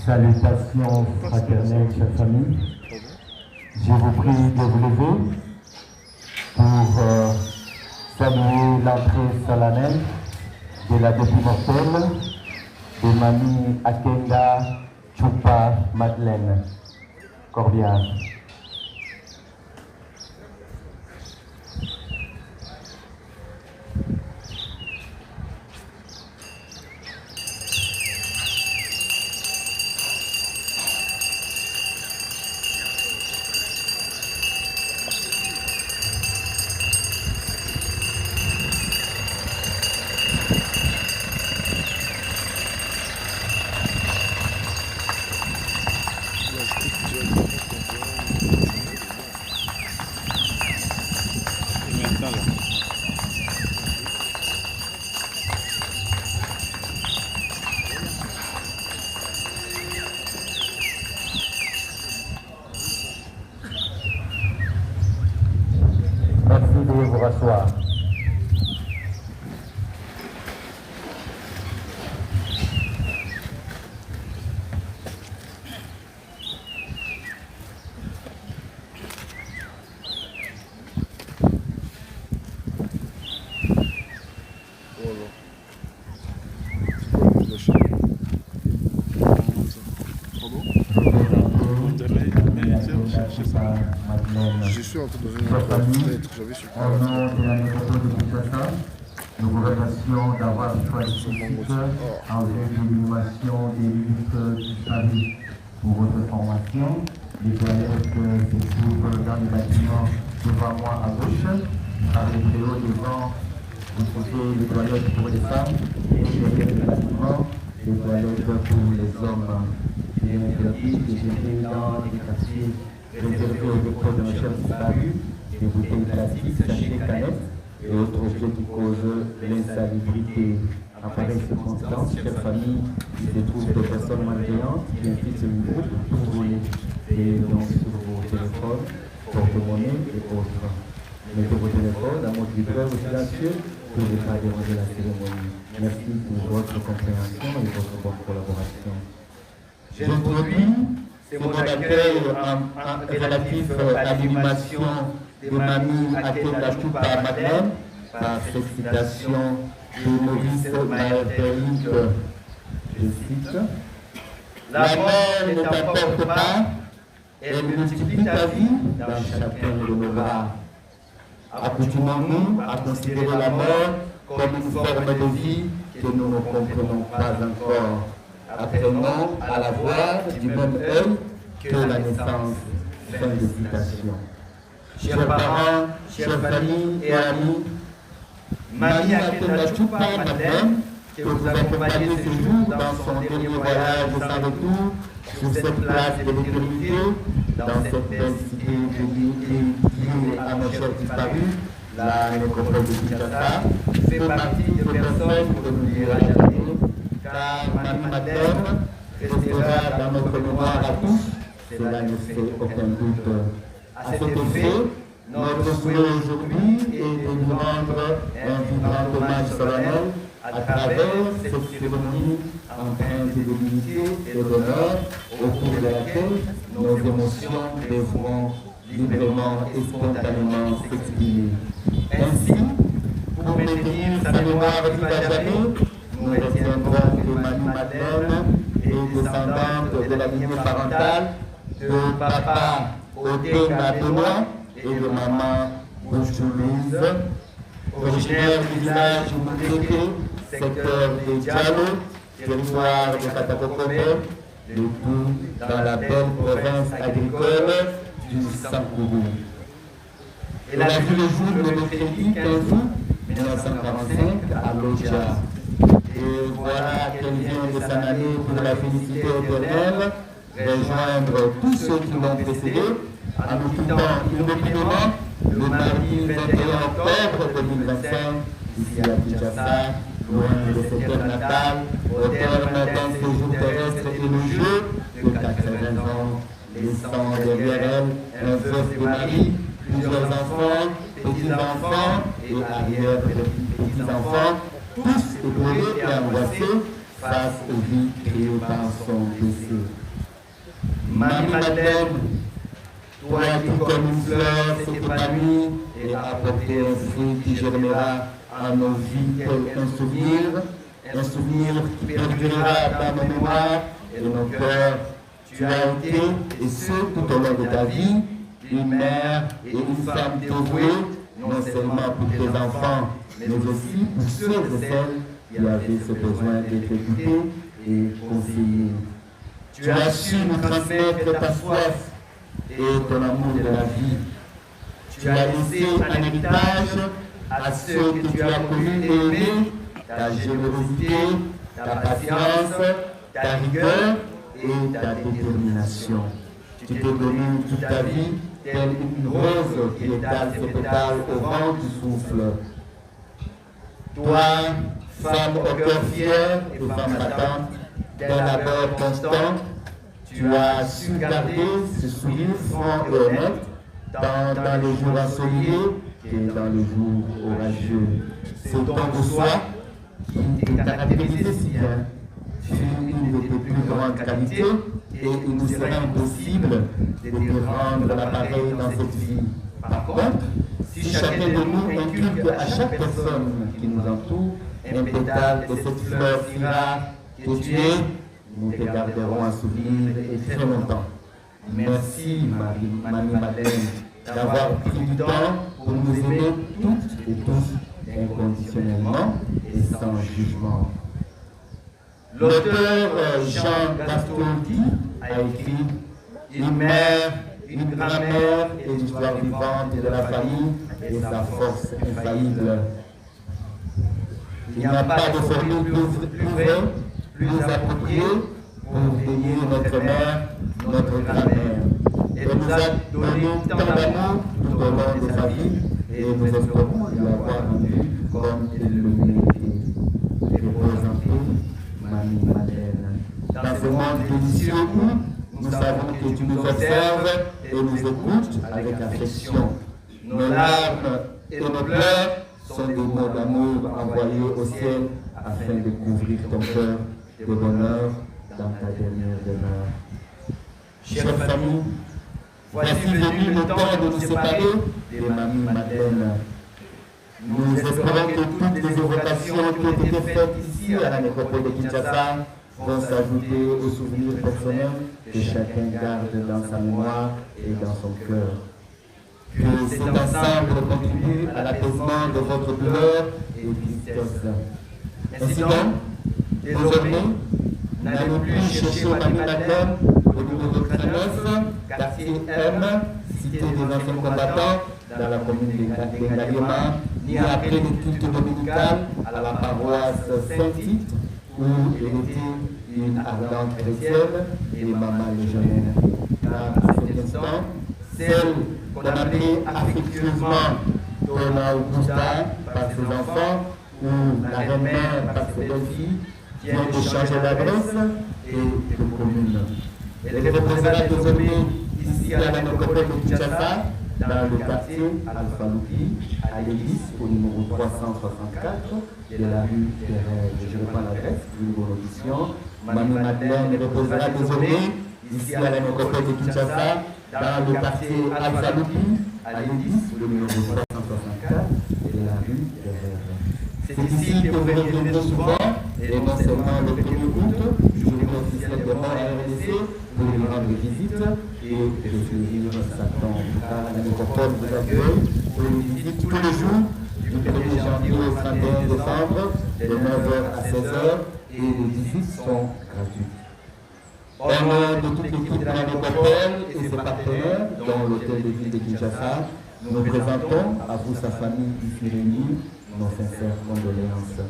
Salutations fraternelles, chère famille. Je vous prie de vous lever pour saluer l'entrée solennelle de la dépouille mortelle de Mamie Akenga Chupa Madeleine Corbière. Rasseoir. Je suis entré dans une fenêtre, j'avais sur au nom de la métropole de Kinshasa, nous vous remercions d'avoir choisi ce site en vue de l'inhumation des livres disparus. Pour votre formation, les toilettes se trouvent dans le bâtiment devant moi à gauche, avec le haut devant, vous trouvez les toilettes pour les femmes et derrière le bâtiment, les toilettes pour les hommes. Il est interdit de jeter dans les quartiers réservés aux dépôts de nos chers disparus, des bouteilles plastiques, sachets, canettes et autres objets qui causent l'insalubrité. À pareille circonstance, chère famille, il se trouve des personnes malveillantes qui invitent ce groupe pour voler. Et donc sur vos téléphones, porte-monnaie et autres. Mettez vos téléphones à mode vibreur ou silencieux pour ne pas déranger la cérémonie. Merci pour votre compréhension et votre bonne collaboration. J'introduis c'est mon accueil relatif à l'inhumation de Mamie Akenga Chupa Madeleine par cette citation de Maurice Maher-Péric. Je cite: la mort ne t'emporte pas, elle multiplie ta vie dans chacun de nos bras. Accoutumons-nous à considérer la mort comme une forme de vie que nous ne comprenons pas encore. Apprenons à la voir du même œil que la naissance. Fin de citation. Chers parents, chères familles et amis, Mamie Akenga Chupa Madeleine, que vous accompagnez ce jour dans son dernier voyage sans retour, sur cette place de l'éternité, dans cette belle cité liée à nos chers disparus, la nécropole de Kinshasa, fait partie de personnes que nous n'oubliera jamais, car Mamie Madeleine restera dans notre mémoire à tous, cela ne fait aucun doute. À cet effet, notre souhait aujourd'hui est de lui rendre un vibrant hommage solennel à travers cette cérémonie empreinte de dignité et d'honneur, au cours de laquelle nos émotions devront librement et spontanément s'exprimer. Ainsi, pour maintenir sa mémoire vive à jamais, nous retiendrons que Marie-Madeleine est descendante de la lignée parentale de papa Odenga Benoît et de maman Bouchoulouse, originaire du village Moudéké, secteur de Diallo, territoire de Katakokome, le tout dans la belle province agricole du Sankourou. Elle a vu le jour le mercredi 15 août 1945 à Lodja. Et voilà qu'elle vient de s'en aller pour la félicité éternelle, rejoindre tous ceux qui l'ont précédé, en nous quittant inopinément le mardi 21 octobre 2025, ici à Kinshasa, loin de ses terres natales, au terme d'un séjour terrestre élogieux de 80 ans, laissant derrière elle un veuf de mari, plusieurs enfants, petits-enfants et arrière-petits-enfants, tous éprouvés et angoissés face aux vies créées par son décès. Marie-Madeleine, toi qui comme une fleur s'est épanouie et a apporté un fruit qui germera en nos vies tel un souvenir qui perdurera dans nos mémoires et nos cœurs. Tu as été, et ce tout au long de ta vie, une mère et une femme dévouée, non seulement pour tes enfants, mais aussi pour ceux et celles qui avaient ce besoin d'être écoutés et conseillés. Tu as su nous transmettre ta soif et ton amour de la vie. Tu as laissé un héritage à ceux que tu as connus et aimés, ta générosité, ta patience, ta rigueur et ta détermination. Tu t'es donné toute ta vie telle une rose qui étale ses pétales au vent du souffle. Toi, femme au cœur fier et femme battante, d'un labeur constant, tu as su garder ce sourire franc et honnête, tant dans les jours ensoleillés que dans les jours orageux. Ce don de soi qui te caractérisait si bien fut une de tes plus grandes qualités et il nous serait impossible de te rendre l'appareil dans cette vie. Par contre, si chacun de nous inculque à chaque personne qui nous entoure un pétale de cette fleur si rare que tu es, nous te garderons un souvenir et très longtemps. Merci Marie-Madeleine d'avoir pris du temps pour nous aimer toutes et tous inconditionnellement et sans jugement. L'auteur Jean Gastoldi a écrit une mère, une grand-mère et l'histoire vivante de la famille et sa force infaillible. Il n'y a pas de formule plus vraie, plus appropriée pour bénir notre mère, notre grand-mère. Elle nous a donné tant d'amour tout au long de sa vie et nous espérons lui avoir rendu comme elle le méritait. Représentée, Marie-Madeleine. Dans ce monde délicieux où nous savons que tu nous observes et nous écoutes avec affection. Nos larmes et nos pleurs sont des mots d'amour envoyés au ciel afin de couvrir ton cœur de bonheur dans ta dernière demeure. Chère famille, voici venu le temps de nous séparer de Marie-Madeleine. Nous espérons que toutes les évocations qui ont été faites ici à la nécropole de Kinshasa vont s'ajouter aux souvenirs personnels que chacun garde dans sa mémoire et dans son cœur. Que cet ensemble contribue à l'apaisement de votre douleur et tristesse. Ainsi donc, désormais, n'allez plus chercher Marie-Madeleine au numéro 39, quartier M, cité des anciens combattants, dans la commune de Ngaliema, ni après l'étude dominicale à la paroisse Saint-Tite, où elle était une ardente chrétienne et maman légionnaire. Car à cet instant, celle qu'on appelait affectueusement Dona Augusta par ses enfants, ou la reine-mère par ses belles-filles, vient de changer d'adresse et de commune. Elle représentera désormais ici à la nécropole de Kinshasa, dans le quartier Alpha Loupi, à l'église au numéro 364 de la rue Thérèse. Je reprends l'adresse, une bonne audition. Mamie Madeleine reposera désormais ici à la nécropole de Kinshasa, dans le quartier Alpha Loupi, à l'église au numéro 364 de la rue Thérèse. C'est ici que vous reviendrez souvent, et non seulement le 1er août, journée officielle de mort à RDC, pour lui rendre visite et recevoir sa tombe. À la nécropole vous accueille pour une visite tous les jours, du 1er janvier au 31 décembre, de 9h à 16h, et les visites sont gratuites. Au nom de toute l'équipe de la nécropole et ses partenaires, dont l'hôtel de ville de Kinshasa, nous présentons à vous, sa famille ici réunie, nos sincères condoléances.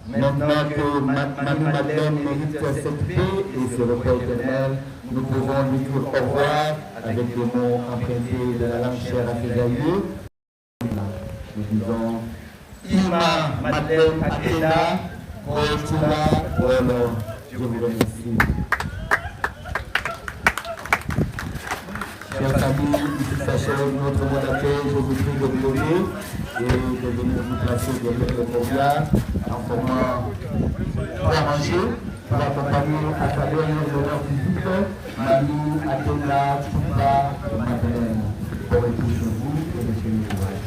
Maintenant que Mamie Madeleine mérite cette paix et ce repos éternel, nous pouvons lui dire au revoir avec les mots empruntés de la langue chère à ses aïeux. Nous disons Ima Madeleine Atena, Kochula, Wolo. Je vous remercie. Chers amis, ici s'achève notre mot d'accueil. Je vous prie de vous lever et de venir vous placer derrière le corbillard en formant à manger pour accompagner à travers leur visite Mamie, Atena, Tchoupa et Madeleine. Pour retour chez vous et monsieur le courage.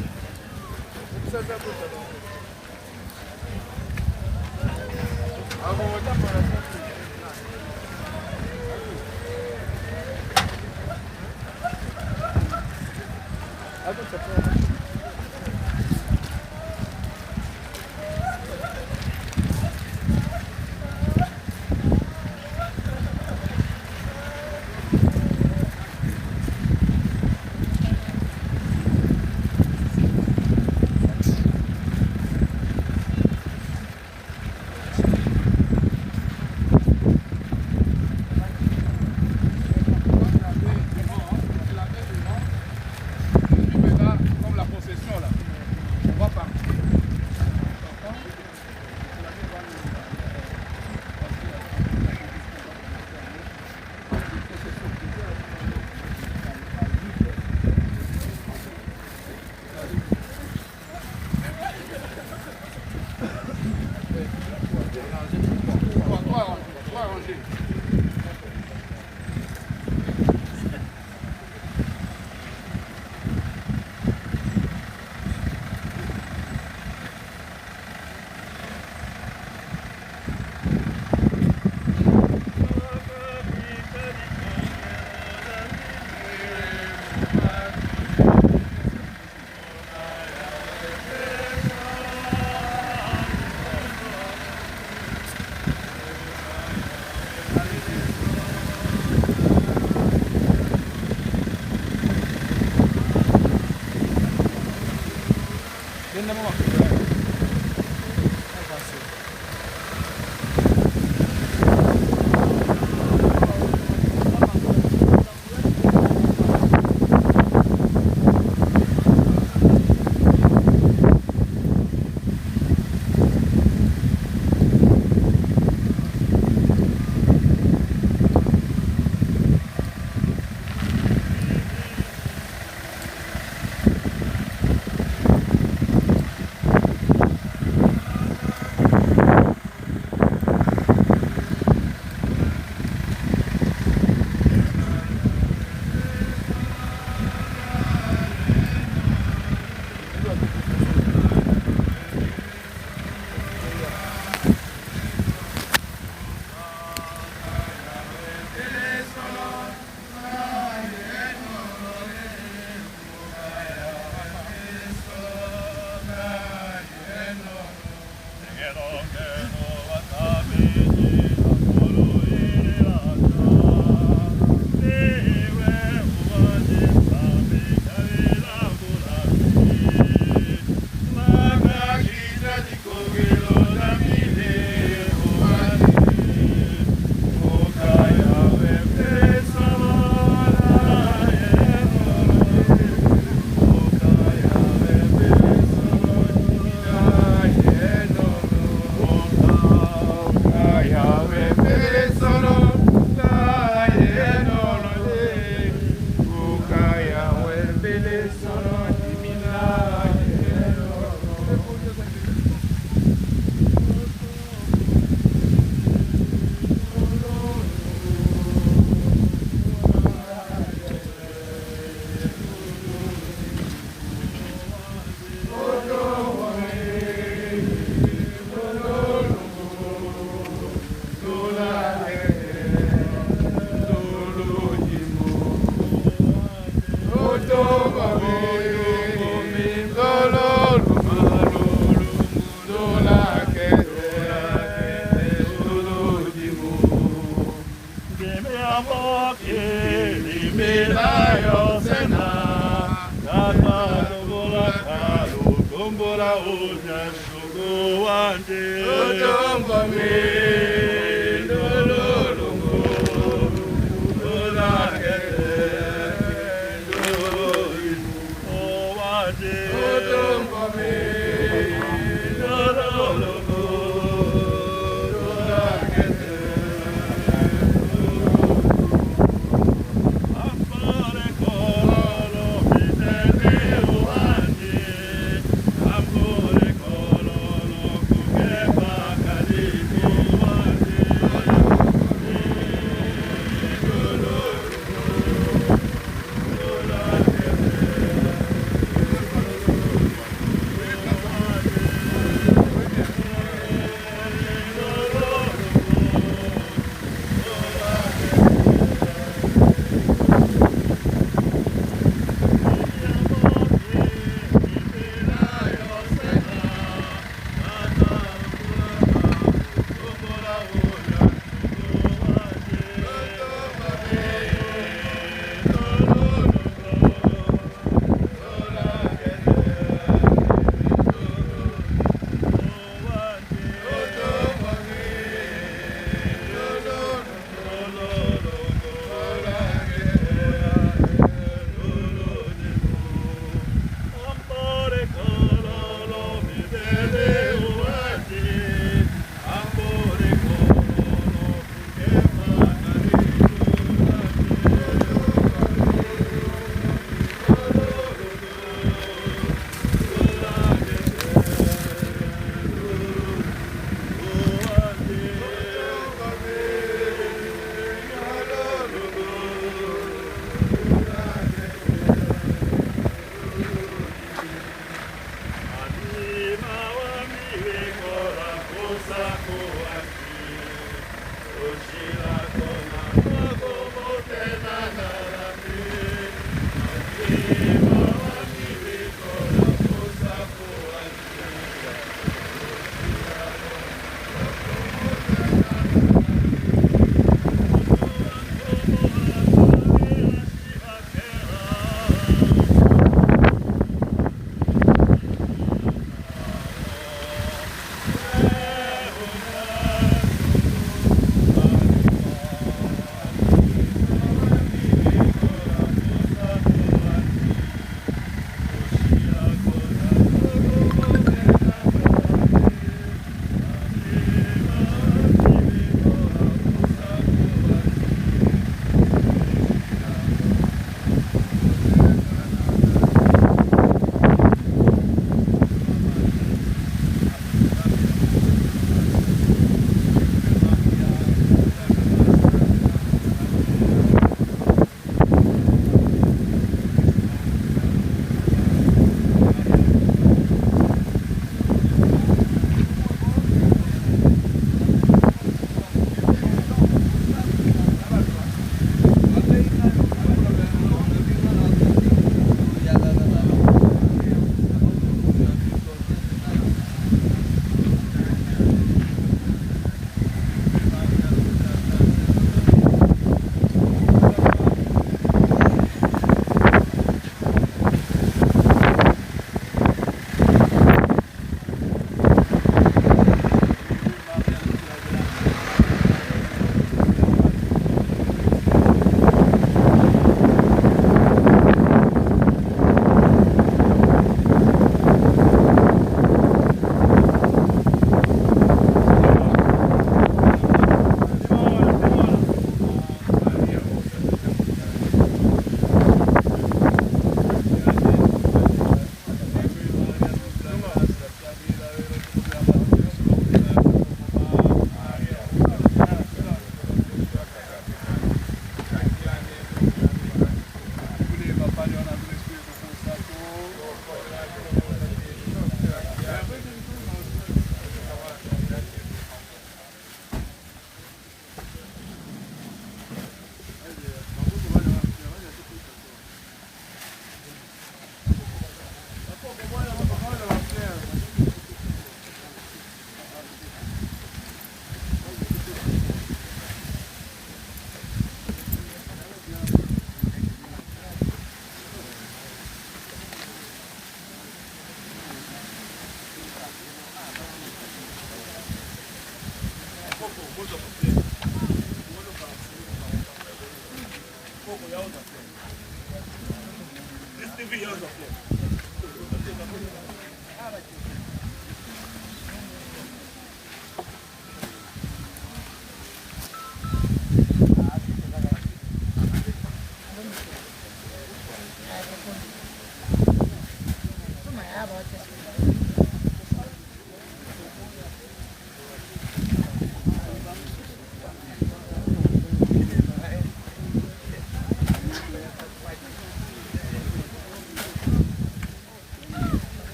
Amore,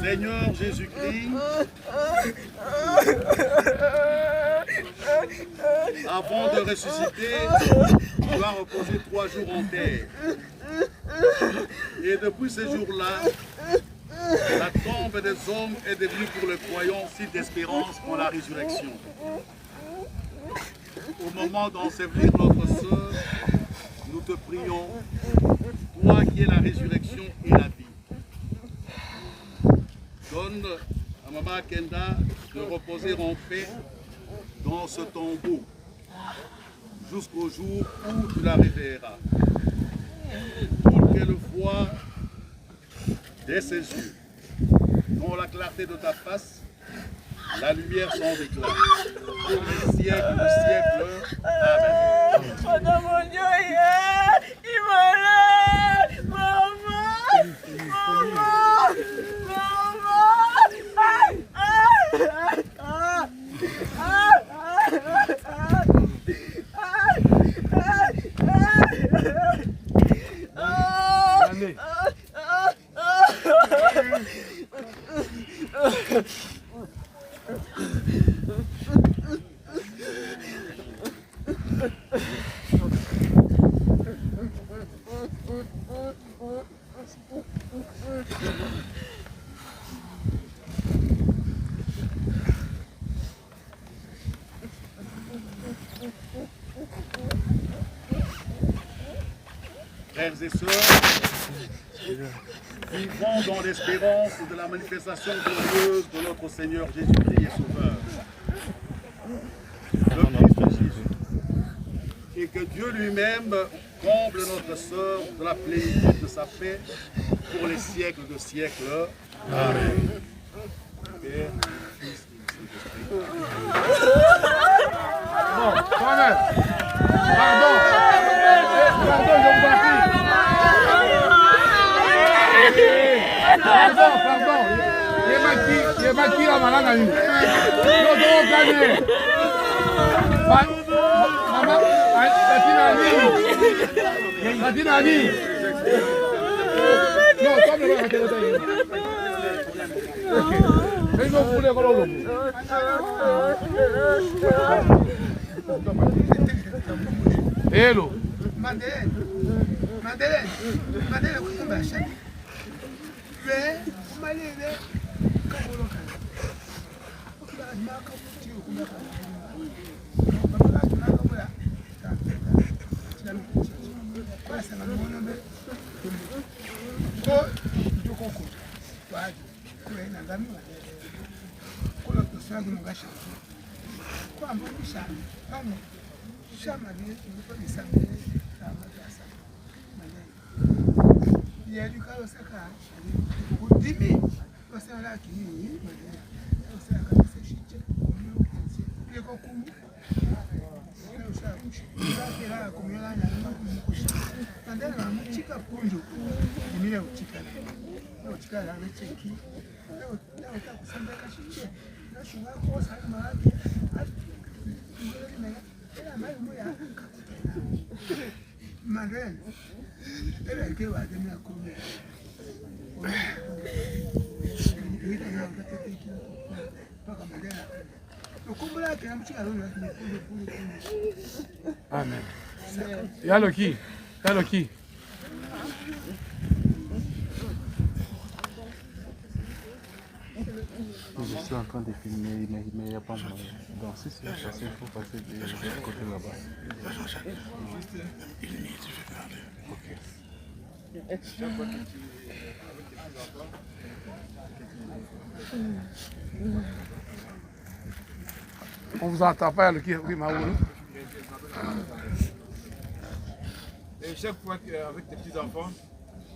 Seigneur Jésus-Christ, avant de ressusciter, tu as reposé 3 jours en terre. Et depuis ce jour-là, la tombe des hommes est devenue pour les croyants site d'espérance pour la résurrection. Au moment d'ensevelir notre sœur, nous te prions, toi qui es la résurrection et la vie. Donne à Maman Kenda de reposer en paix dans ce tombeau jusqu'au jour où tu la réveilleras. Pour qu'elle voie dès ses yeux, dans la clarté de ta face, la lumière sans éclat. Pour les siècles de siècles. Amen. Oh non, mon Dieu, il m'a là. Maman, maman, Frères et sœurs, vivons dans l'espérance de la manifestation glorieuse de notre Seigneur Jésus-Christ et Sauveur, le Christ Jésus, et que Dieu lui-même comble notre sœur de la plénitude de sa paix pour les siècles de siècles. Amen. Père, Fils et Saint-Esprit. Non, quand même. Pardon, je vous en prie. Pardon. Il est maquillé la malade à lui. Nous gagner. Maman, Latina. Non, comme le va te ok. Mais non, vous voulez voir hello. Madeleine, kukumba shani. Le, malele, kaboloka. Okula maka kuti kumaka. Baba maka bola. Passa na mona be. Ko jokoko. Baji. Kuena ngami. Kola tusagi mugasha. Kwa mbusha. Kama shama ni kwa sambe. Il y a du cas au Saka. Au début, au Saka qui est au Saka, c'est chiché. Il est comme au Saka. Il est là, comme il est là, il est là. Il est là, ponjo. Il est là, chica. Le chica là, le cheki. Là, il est là, sambe chiché. Là, je suis là, quoi, ça m'a dit. Il est là, mais Madeleine, elle a été à demi à combien? Amen. Yalo qui? Je suis en train de filmer, mais il n'y a pas moyen. Donc si c'est passé, il faut passer de l'autre côté là-bas. On vous entend pas, le qui est Maoulou. Et chaque fois qu'avec tes petits-enfants,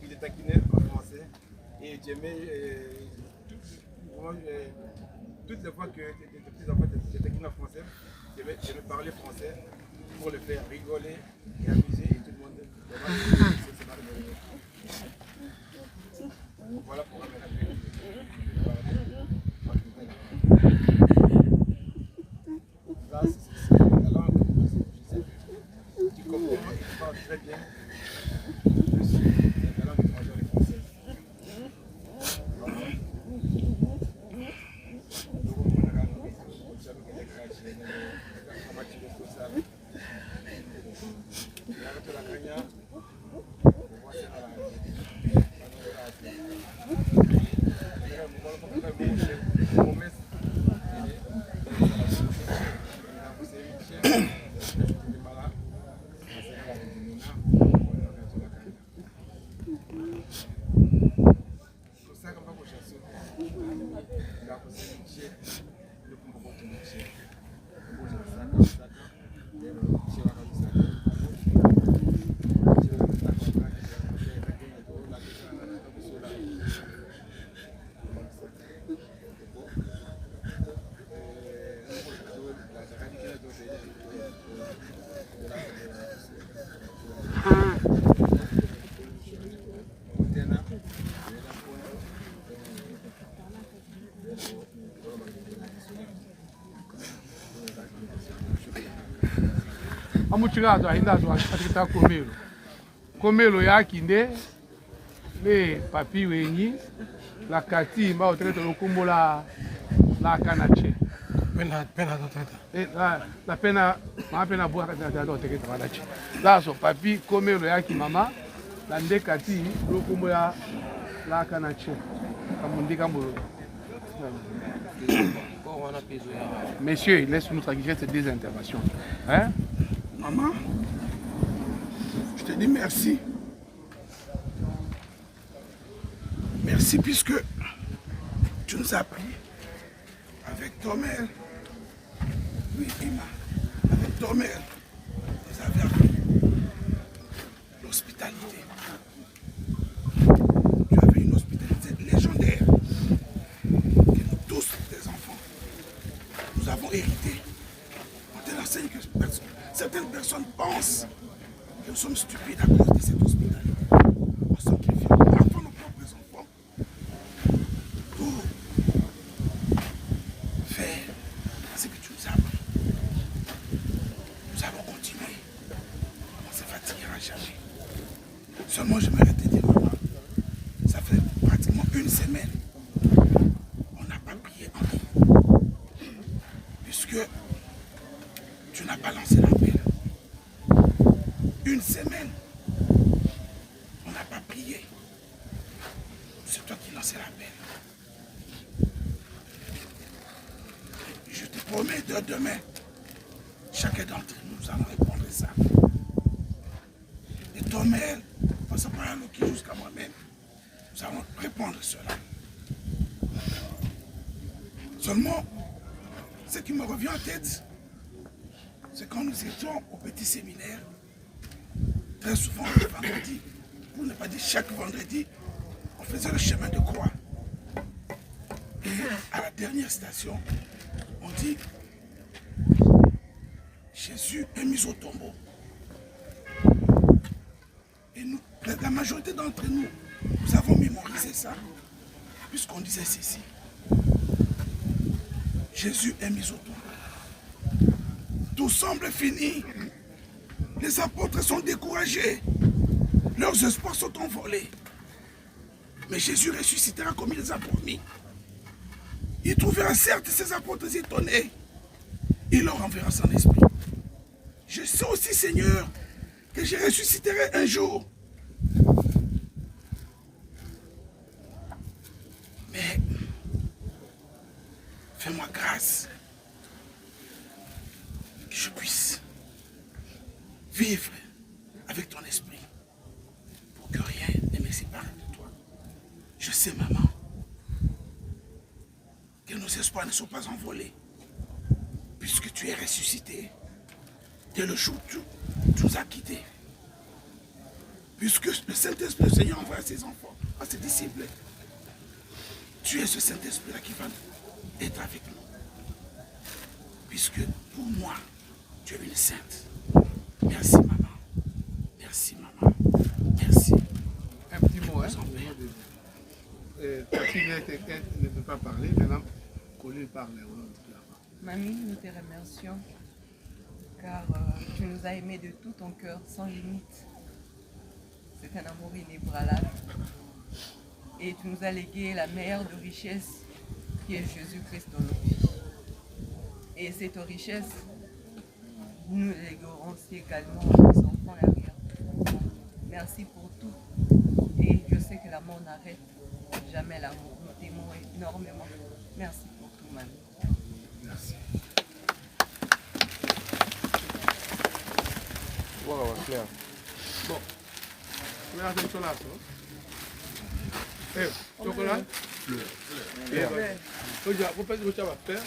il les taquinait en français. Et tu aimais, toutes les fois que tes petits-enfants te taquinaient en français, tu aimais parler français pour les faire rigoler et amuser et tout le monde. Voilà pour la amuchikazo ahindazo atikita komelo komelo yaki nde le papi wenyi la kati mbao trete lokumbola la kanache pena la pena ma pena bua kata do teketa kanache laso papi komelo yaki mama la nde kati lokumbola la kanache kamundika mbolo. Messieurs, laisse-nous traduire ces deux interventions. Hein? Maman, je te dis merci. Merci puisque tu nous as pris avec ton mère. Oui, Ima, avec ton mère, nous avons appris l'hospitalité. Tu avais une hospitalité légendaire que nous tous, tes enfants, nous avons hérité. On te l'enseigne que certaines personnes pensent que nous sommes stupides à cause de cette hospitalité. On sacrifie parfois nos propres enfants pour faire ce que tu nous as appris. Nous allons continuer. On ne se fatiguera jamais. Seulement, j'aimerais te dire, maman, ça fait pratiquement une semaine. On n'a pas prié en ligne. Puisque tu n'as pas lancé l'appel. Une semaine, on n'a pas prié. C'est toi qui lançais l'appel. Je te promets de demain, chacun d'entre nous, nous allons répondre à ça. Et ton mère, passant par qui jusqu'à moi-même, nous allons répondre à cela. Seulement, ce qui me revient en tête, c'est quand nous étions au petit séminaire, très souvent le vendredi, pour ne pas dire chaque vendredi, on faisait le chemin de croix. Et à la dernière station, on dit Jésus est mis au tombeau. Et nous, la majorité d'entre nous, nous avons mémorisé ça, puisqu'on disait ceci. Jésus est mis au tombeau. Tout semble fini. Les apôtres sont découragés. Leurs espoirs sont envolés. Mais Jésus ressuscitera comme il les a promis. Il trouvera certes ses apôtres étonnés. Il leur enverra son esprit. Je sais aussi, Seigneur, que je ressusciterai un jour. Mais fais-moi grâce que je puisse vivre avec ton esprit pour que rien ne me sépare de toi. Je sais, maman, que nos espoirs ne sont pas envolés puisque tu es ressuscité dès le jour où tu nous as quittés. Puisque le Saint-Esprit, le Seigneur, envoie à ses enfants, à ses disciples. Tu es ce Saint-Esprit-là qui va être avec nous. Puisque pour moi, tu es une sainte. Merci, maman. Merci, maman. Merci. Un petit mot, hein? Papi ne peut pas parler, maintenant, Colline parle. Mamie, nous te remercions, car tu nous as aimés de tout ton cœur, sans limite. C'est un amour inébranlable. Et tu nous as légué la meilleure de richesses, qui est Jésus-Christ dans nos vies. Et cette richesse, nous léguerons aussi également à nos enfants et arrière. Merci pour tout. Et je sais que l'amour n'arrête jamais l'amour. Nous t'aimons énormément. Merci pour tout, mamie. Merci. Wow, Claire. Bon. On a fait là. Chocolat? Claire. Regarde, vous faites ce que tu vas faire.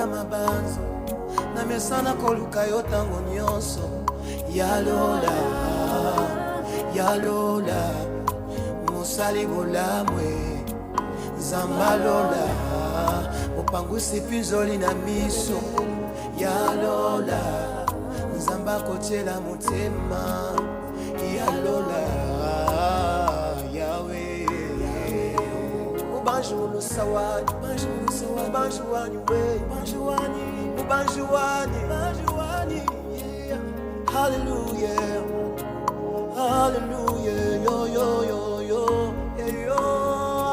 ya mabanzo na mesana koluka yo tango nyonso ya lola mosali bolamwe zamba lola mopangusi pinzoli na miso ya lola nzamba kotiela motema ya lola yawe ubanjulu sawani banjuwani we banjuwani hallelujah hallelujah yo yo yo yo yo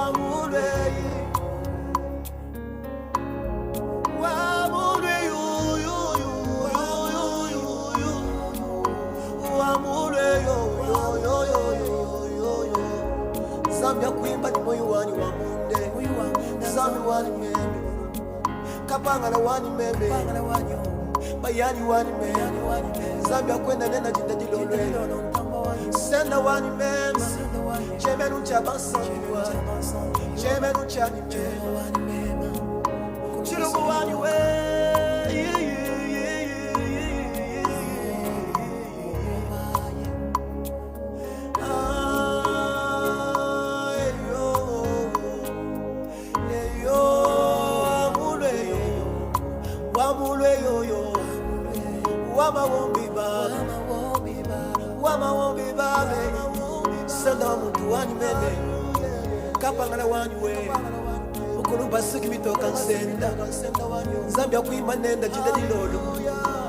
amule amule yo yo yo amule yo yo yo yo Zambia kuimba ni moyo wani wa munde Zambia wani meme Kapangala wani meme Bayani wani meme Zambia kwenda nena jinda dilole Senda wani meme Chemenu chabansa Chemenu chani meme Chilubu wani we Wama Senda mutu wani meme Kapangala wani we Ukuluba siki mitoka nsenda Zambia kuima nenda jinda dilolo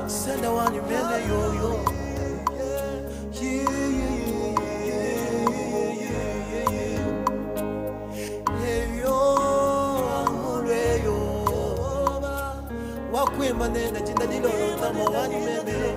Senda wani meme yo yo Wakuima nenda jinda dilolo Tama wani meme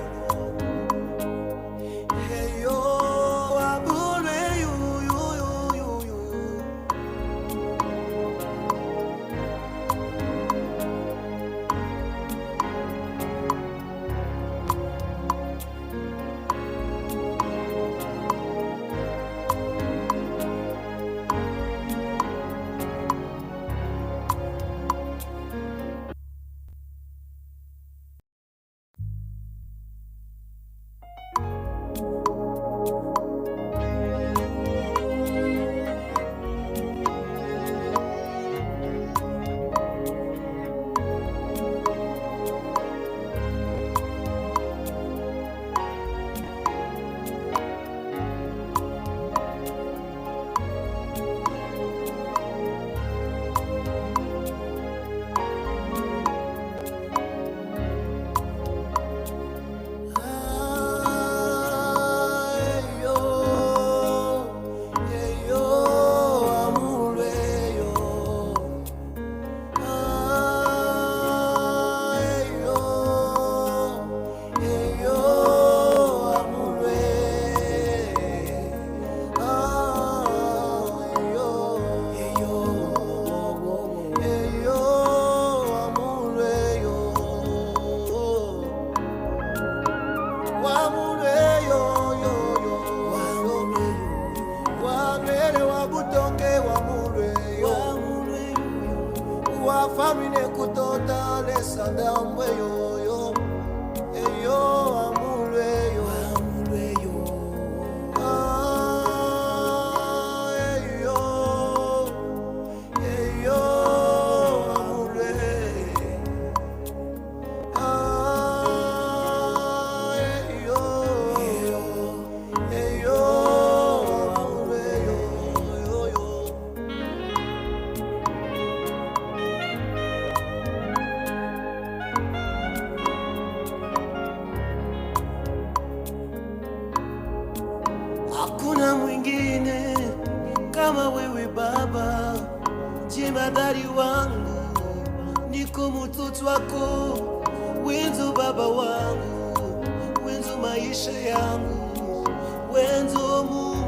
Famine kutota le sandamwe yo yo yo amule yo yo amule Hakuna mwingine kama wewe Baba, jemadari wangu, niko mtoto wako, wenzo Baba wangu, wenzo maisha yangu, wenzo Mungu,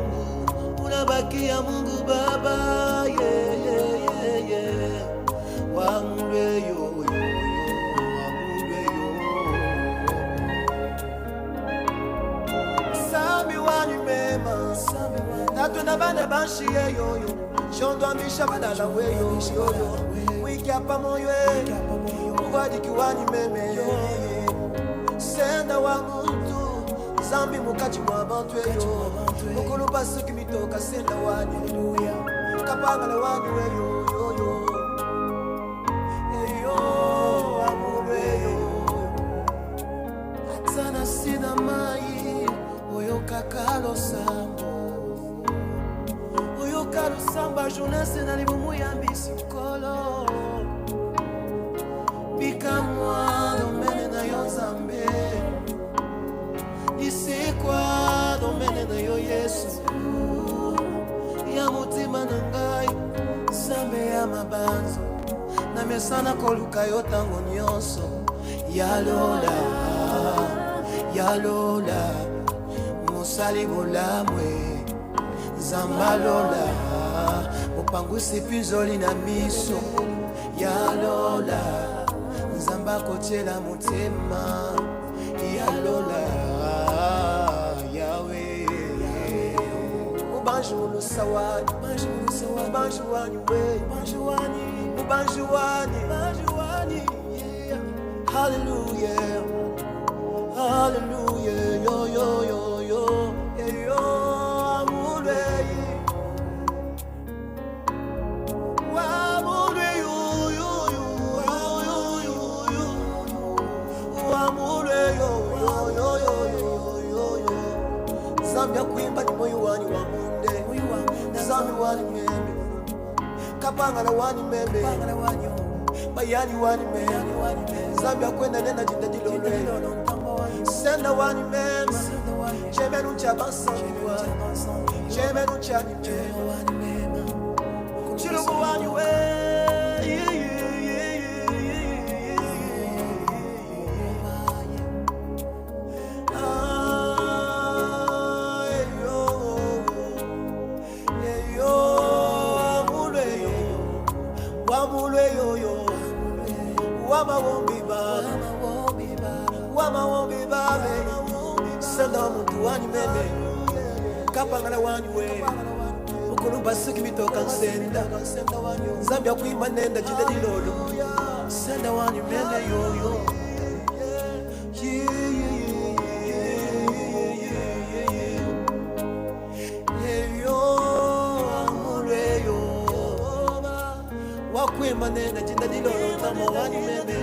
unabakia Mungu Baba, yeah, yeah, yeah, yeah. Wamure yo Natuna bana banshi yoyo Shondo amisha badala weyo Wiki hapa moyo muvadikiwani meme senda wa muntu zambi mukati mwa bantu eyo mukulu basuki mitoka senda wani kapangala wani weyo eyo amulweyo atana sina mai oyo kakalo sambo oyo kalo samba jeunesse na libumu ya mbisi kolo bikamwa domene na yo nzambe isikwa domene na yo yesu ya mutima na ngai nzambe ya mabanzo na mesana koluka yo ntango nyonso yalola mosali bolamwe zambalola mopangusi pinzoli na miso yalola nzamba kotiela motema yalola yawe ubanjulu sawani ubanjuwani we ubanjuwani hallelujah hallelujah yo yo yo yo yo amule amule yo yo yo yo amule yo yo yo yo yo zambia kuimba ni moyo wani wa munde zambi wani meme kapangala wani meme bayani wani meme zambia kwenda nena jinda dilolwe senda wani meme chemenu cha bansangwa chemenu cha meme chilugu wani we wamawombi babe senda muntu wani meme kapangala wani we mukulu basuki mitoka nsenda zambia kuimba nenda jinde dilolo senda wani meme yoyo wakuimba nenda jinde dilolo tamo wani meme